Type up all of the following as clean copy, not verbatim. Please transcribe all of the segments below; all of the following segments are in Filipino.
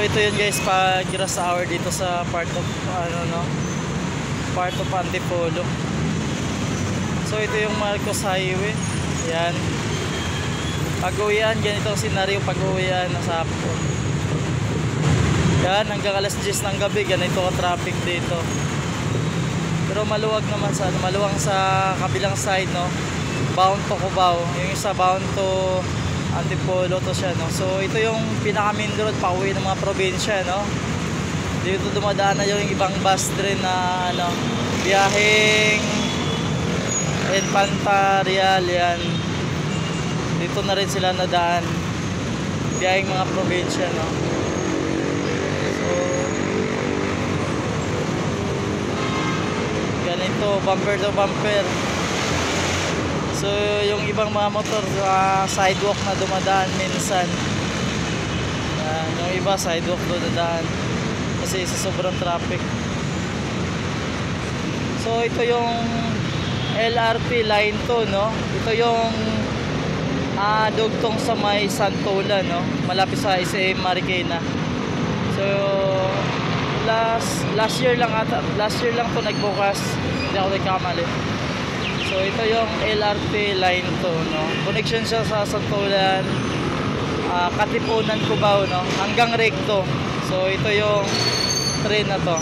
ito yun guys, pag rush hour dito sa part of part of Antipolo. So ito yung Marcos Highway. Yan. Pag-uwian, ganito ang senaryo pag-uwian na sa hapon. Yan, hanggang alas 10 ng gabi, ganito ka traffic dito. Pero maluwag naman sa maluwang sa kabilang side, no. Bound to Cubao, yung isa bound to Antipolo to siya, no. So ito yung pinaka main road pauwi ng mga probinsya, no. Dito dumadaan na yung ibang bus train na biyaheng Infanta, Real, yan. Dito na rin sila nadaan, biyaheng mga probinsya, no. So ganito, bumper to bumper. So yung ibang mga motor sidewalk na dumadaan minsan. Yan, yung iba sidewalk dumadaan kasi sa sobrang traffic. So ito yung LRT line 2, no. Ito yung dugtong sa may Santolan, no, malapit sa SM Marikina. So last year lang to nagbukas, hindi ako nagkamali. So ito yung LRT line 2, no. Connection siya sa Santolan, Katipunan, Cubao, no, hanggang Recto. So ito yung train na to.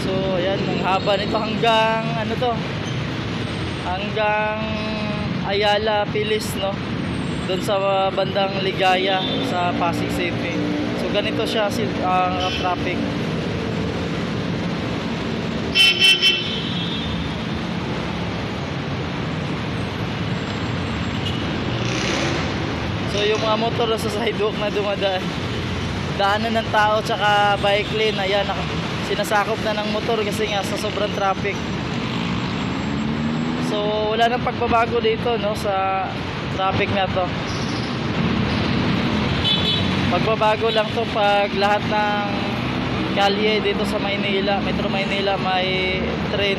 So ayan, ang haba nito hanggang hanggang Ayala, Pilis, no, doon sa bandang Ligaya sa Pasig City. So ganito siya traffic. So yung mga motor sa sidewalk na dumadaan, daanan ng tao tsaka bike lane, ayan, sinasakop na ng motor kasi nga sa sobrang traffic. So wala nang pagbabago dito, no, sa traffic na to. Magbabago lang to pag lahat ng kalye dito sa Maynila, Metro Maynila, may train.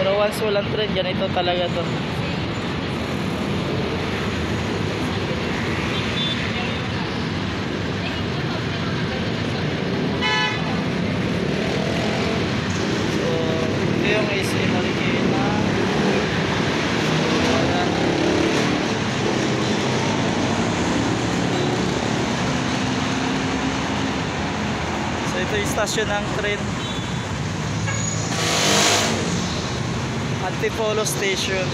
Pero once walang train, ganito talaga to. Yung SM Marikina. So ito yung stasyon ng train, Antipolo Station.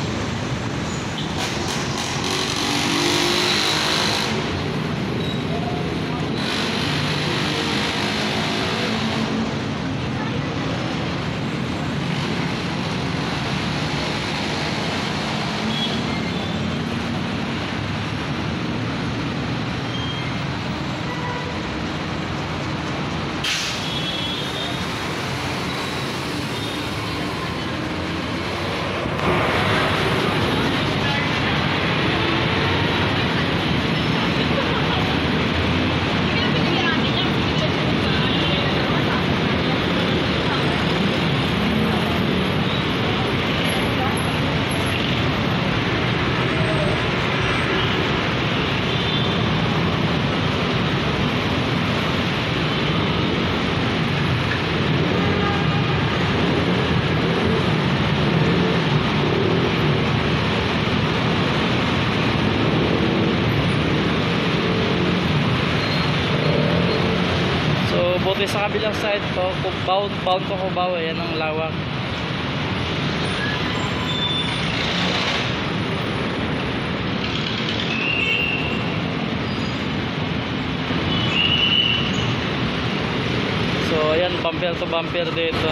Buti sa kabilang side to, bound to Cubao, yan ang lawak. So ayan, bumper to bumper dito.